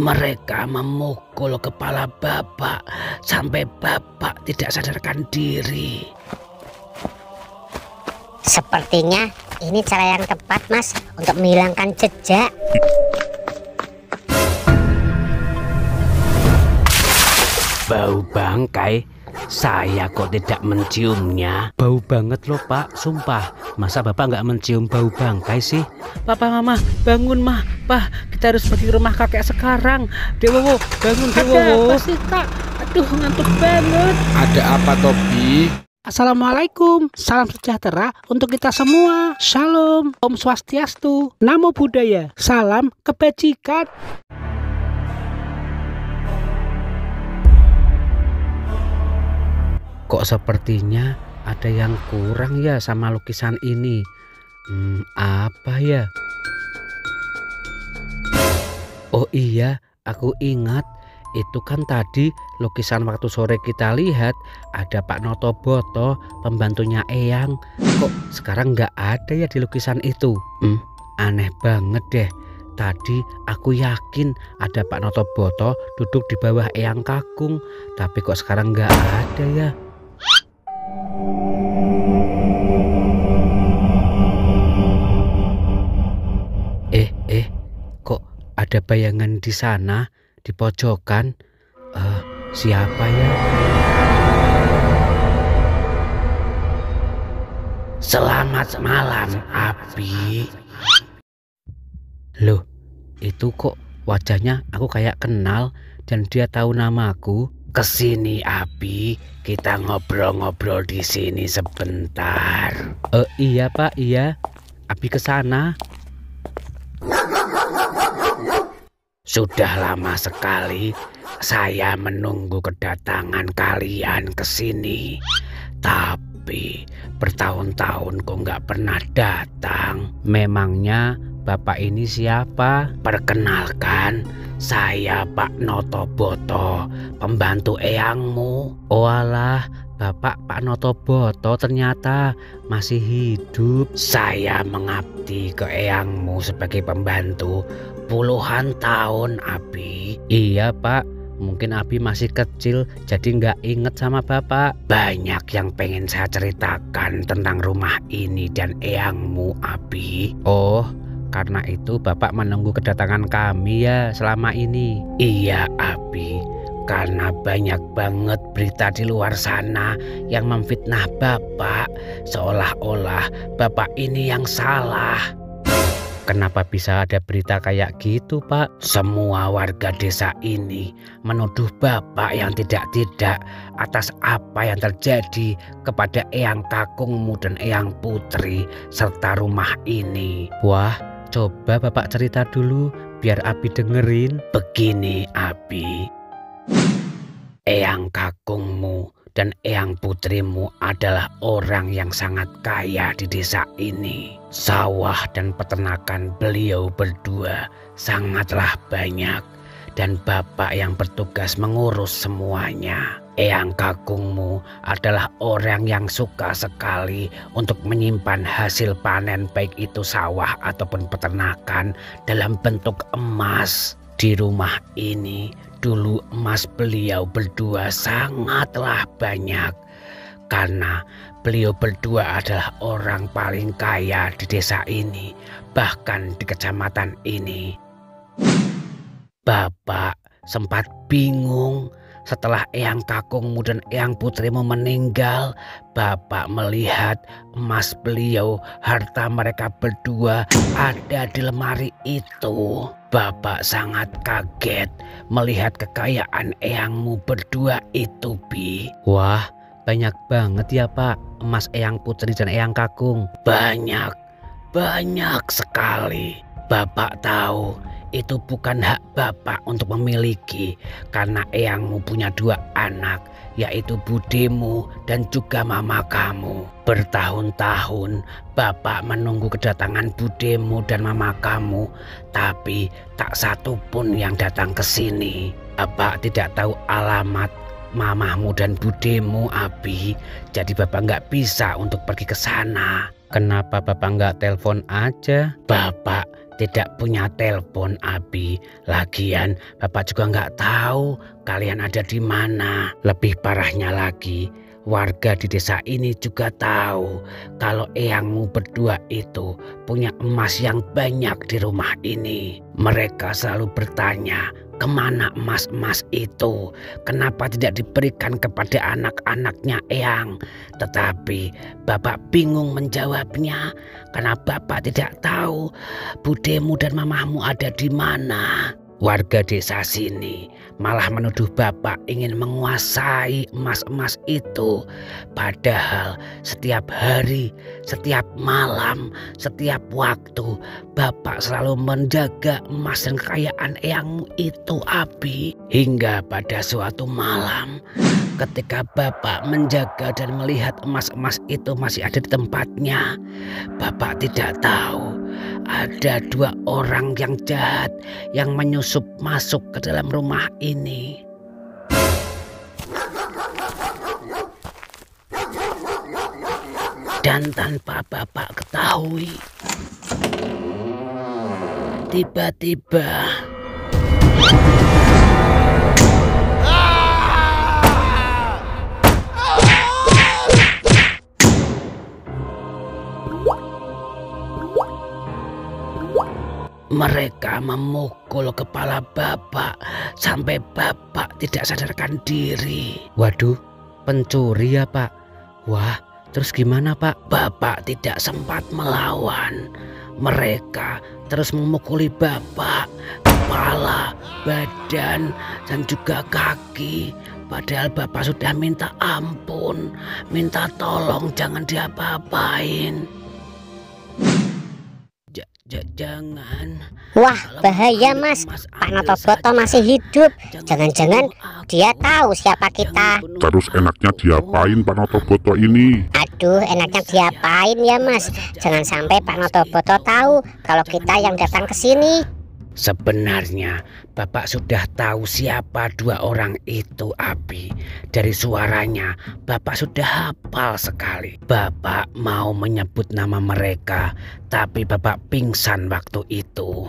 Mereka memukul kepala Bapak sampai Bapak tidak sadarkan diri. Sepertinya ini cara yang tepat, Mas, untuk menghilangkan jejak. Bau bangkai, saya kok tidak menciumnya. Bau banget loh Pak, sumpah. Masa Bapak nggak mencium bau bangkai sih? Papa, Mama, bangun Mah. Pak, kita harus pergi ke rumah kakek sekarang. Dewowo, bangun Dewowo. Ada apa sih Kak? Aduh, ngantuk banget. Ada apa Tobi? Assalamualaikum, salam sejahtera untuk kita semua. Shalom, Om Swastiastu, Namo Buddhaya, salam kebajikan. Kok sepertinya ada yang kurang ya sama lukisan ini? Apa ya? Oh iya, aku ingat. Itu kan tadi lukisan waktu sore kita lihat ada Pak Notoboto, pembantunya Eyang. Kok sekarang nggak ada ya di lukisan itu? Aneh banget deh. Tadi aku yakin ada Pak Notoboto duduk di bawah Eyang Kakung, tapi kok sekarang nggak ada ya? Kok ada bayangan di sana? Di pojokan, siapa ya? Selamat malam, Abi. Loh, itu kok wajahnya aku kayak kenal dan dia tahu namaku. Kesini, Abi. Kita ngobrol-ngobrol di sini sebentar. Iya Pak, iya. Abi ke sana. Sudah lama sekali saya menunggu kedatangan kalian ke sini. Tapi bertahun-tahun kok nggak pernah datang. Memangnya Bapak ini siapa? Perkenalkan, saya Pak Notoboto, pembantu Eyangmu. Oh alah, Bapak Pak Notoboto ternyata masih hidup. Saya mengabdi ke Eyangmu sebagai pembantu puluhan tahun, Abi. Iya Pak, mungkin Abi masih kecil jadi nggak inget sama Bapak. Banyak yang pengen saya ceritakan tentang rumah ini dan Eyangmu, Abi. Oh, karena itu Bapak menunggu kedatangan kami ya selama ini. Iya Abi, karena banyak banget berita di luar sana yang memfitnah Bapak, seolah-olah Bapak ini yang salah. Kenapa bisa ada berita kayak gitu, Pak? Semua warga desa ini menuduh Bapak yang tidak-tidak atas apa yang terjadi kepada Eyang Kakungmu dan Eyang Putri serta rumah ini. Wah, coba Bapak cerita dulu biar Abi dengerin. Begini, Abi. Eyang Kakungmu dan Eyang Putrimu adalah orang yang sangat kaya di desa ini. Sawah dan peternakan beliau berdua sangatlah banyak dan Bapak yang bertugas mengurus semuanya. Eyang Kakungmu adalah orang yang suka sekali untuk menyimpan hasil panen baik itu sawah ataupun peternakan dalam bentuk emas. Di rumah ini dulu emas beliau berdua sangatlah banyak karena beliau berdua adalah orang paling kaya di desa ini, bahkan di kecamatan ini. Bapak sempat bingung setelah Eyang Kakungmu dan Eyang Putrimu meninggal. Bapak melihat emas beliau, harta mereka berdua ada di lemari itu. Bapak sangat kaget melihat kekayaan Eyangmu berdua itu, Bi. Wah, banyak banget ya Pak emas Eyang Putri dan Eyang Kakung. Banyak sekali. Bapak tahu itu bukan hak Bapak untuk memiliki karena Eyangmu punya dua anak, yaitu budemu dan juga mama kamu. Bertahun-tahun Bapak menunggu kedatangan budemu dan mama kamu, tapi tak satu pun yang datang ke sini. Bapak tidak tahu alamat mamahmu dan budemu, Abi. Jadi Bapak nggak bisa untuk pergi ke sana. Kenapa Bapak nggak telepon aja? Bapak tidak punya telepon, Abi. Lagian Bapak juga nggak tahu kalian ada di mana. Lebih parahnya lagi, warga di desa ini juga tahu kalau eyangmu berdua itu punya emas yang banyak di rumah ini. Mereka selalu bertanya, kemana emas-emas itu? Kenapa tidak diberikan kepada anak-anaknya eyang? Tetapi Bapak bingung menjawabnya karena Bapak tidak tahu budemu dan mamahmu ada di mana. Warga desa sini malah menuduh Bapak ingin menguasai emas-emas itu. Padahal setiap hari, setiap malam, setiap waktu Bapak selalu menjaga emas dan kekayaan eyangmu itu, Abi. Hingga pada suatu malam ketika Bapak menjaga dan melihat emas-emas itu masih ada di tempatnya, Bapak tidak tahu ada 2 orang yang jahat yang menyusup masuk ke dalam rumah ini. Dan tanpa Bapak ketahui, tiba-tiba mereka memukul kepala Bapak sampai Bapak tidak sadarkan diri. Waduh, pencuri ya Pak? Wah, terus gimana Pak? Bapak tidak sempat melawan. Mereka terus memukuli Bapak, kepala, badan, dan juga kaki. Padahal Bapak sudah minta ampun, minta tolong jangan diapa-apain. Jangan. Wah, bahaya Mas. Pak Notoboto masih hidup. Jangan-jangan dia tahu siapa kita. Terus enaknya diapain Pak Notoboto ini? Aduh, enaknya diapain ya Mas? Jangan sampai Pak Notoboto tahu kalau kita yang datang ke sini. Sebenarnya Bapak sudah tahu siapa 2 orang itu, Abi. Dari suaranya Bapak sudah hafal sekali. Bapak mau menyebut nama mereka, tapi Bapak pingsan waktu itu.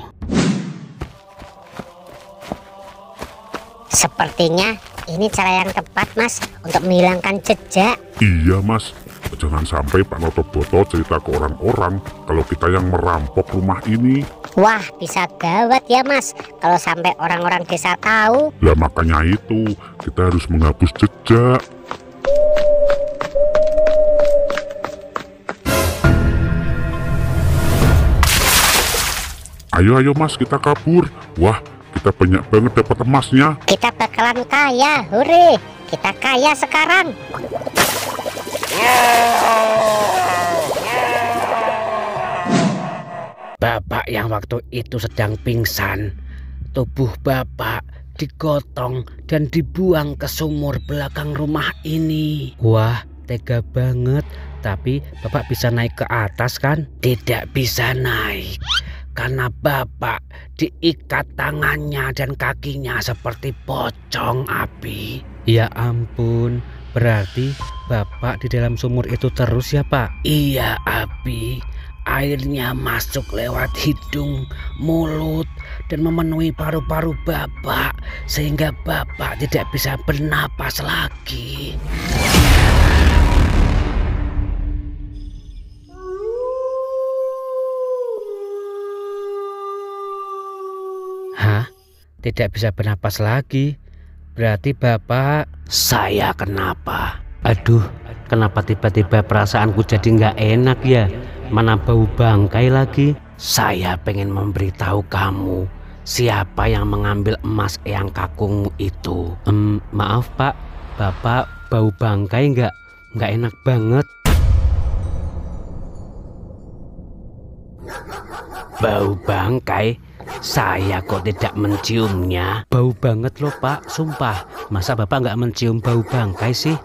Sepertinya ini cara yang tepat Mas untuk menghilangkan jejak. Iya Mas, jangan sampai Pak Notoboto cerita ke orang-orang kalau kita yang merampok rumah ini. Wah, bisa gawat ya Mas kalau sampai orang-orang desa tahu. Lah makanya itu kita harus menghapus jejak. Ayo Mas, kita kabur. Wah, kita banyak banget dapat emasnya. Kita bakalan kaya, hore. Kita kaya sekarang. Bapak yang waktu itu sedang pingsan, tubuh Bapak digotong dan dibuang ke sumur belakang rumah ini. Wah, tega banget. Tapi Bapak bisa naik ke atas kan? Tidak bisa naik karena Bapak diikat tangannya dan kakinya seperti pocong, Abi. Ya ampun, berarti Bapak di dalam sumur itu terus ya Pak? Iya Abi. Airnya masuk lewat hidung, mulut, dan memenuhi paru-paru Bapak sehingga Bapak tidak bisa bernapas lagi. Hah? Tidak bisa bernapas lagi? Berarti Bapak... Saya kenapa? Aduh, kenapa tiba-tiba perasaanku jadi nggak enak ya? Mana bau bangkai lagi? Saya pengen memberitahu kamu siapa yang mengambil emas eyang kakungmu itu. Maaf Pak, Bapak bau bangkai nggak enak banget. Bau bangkai? Saya kok tidak menciumnya. Bau banget loh Pak, sumpah. Masa Bapak nggak mencium bau bangkai sih?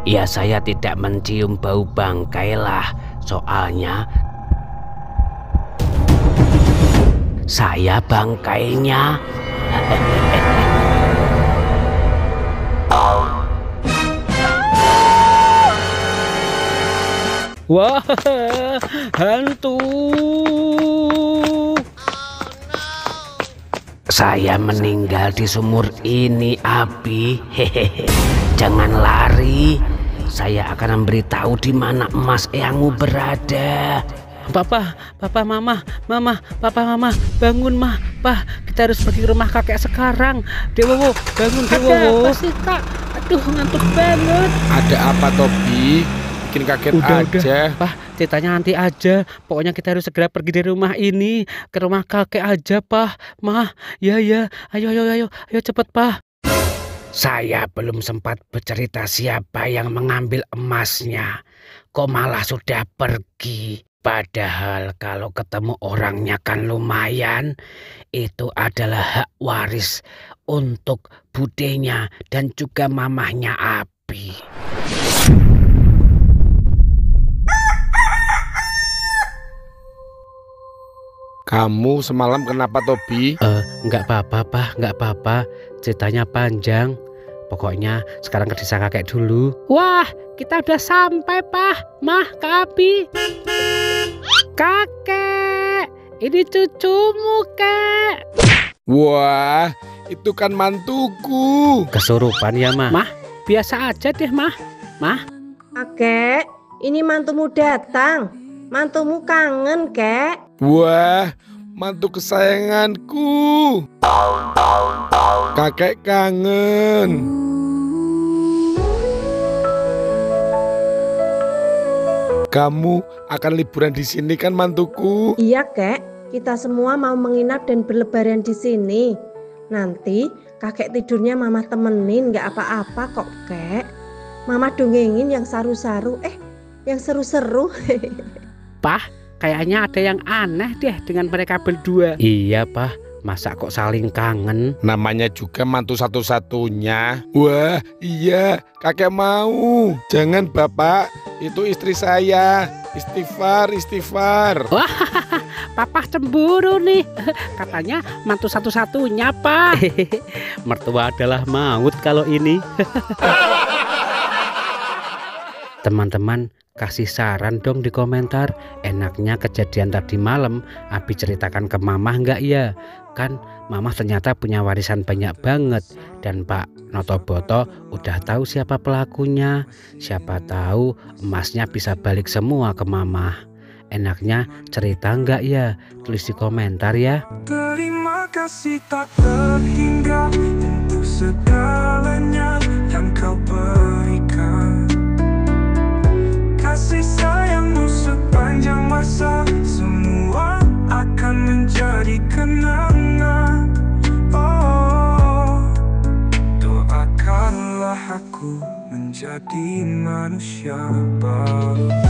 Ya saya tidak mencium bau bangkai lah, soalnya saya bangkainya. Wah, hantu. Saya meninggal di sumur ini, Abi. Hehehe. Jangan lari. Saya akan memberitahu di mana emas eyangmu berada. Papa, mama, bangun mah, Pak, kita harus pergi ke rumah kakek sekarang. Dewowo, bangun Dewowo. Apa sih Kak? Aduh, ngantuk banget. Ada apa Tobi? Bikin kaget aja. Pak, ceritanya nanti aja. Pokoknya kita harus segera pergi dari rumah ini ke rumah kakek aja, Pak. Mah, ya, ayo, cepet, Pak. Saya belum sempat bercerita siapa yang mengambil emasnya. Kok malah sudah pergi? Padahal kalau ketemu orangnya kan lumayan. Itu adalah hak waris untuk budenya dan juga mamahnya Abi. Kamu semalam kenapa Tobi? Enggak apa-apa, Pak, enggak apa-apa. Ceritanya panjang. Pokoknya sekarang ke desa kakek dulu. Wah, kita udah sampai, Pak. Mah, Kak Abi. Kakek, ini cucumu, Kek. Wah, itu kan mantuku. Kesurupan ya, Mah? Mah, biasa aja deh, Mah. Mah. Kakek, ini mantumu datang. Mantumu kangen, Kek. Wah, mantu kesayanganku. Kakek kangen. Kamu akan liburan di sini kan mantuku? Iya, Kek. Kita semua mau menginap dan berlebaran di sini. Nanti kakek tidurnya mama temenin, nggak apa-apa kok, Kek. Mama dongengin yang saru-saru, yang seru-seru. Pah, kayaknya ada yang aneh deh dengan mereka berdua. Iya, Pah. Masa kok saling kangen? Namanya juga mantu satu-satunya. Wah, iya, kakek mau. Jangan Bapak, itu istri saya. Istighfar. Wah, Papa cemburu nih. Katanya mantu satu-satunya, Pak. Mertua adalah maut kalau ini. Teman-teman, kasih saran dong di komentar. Enaknya kejadian tadi malam Abi ceritakan ke Mama nggak ya? Kan Mama ternyata punya warisan banyak banget. Dan Pak Notoboto udah tahu siapa pelakunya. Siapa tahu emasnya bisa balik semua ke Mama. Enaknya cerita nggak ya? Tulis di komentar ya. Terima kasih tak terhingga untuk segalanya yang kau berikan. Kasih sayangmu sepanjang masa, semua akan menjadi kenangan. Oh, doakanlah aku menjadi manusia baru.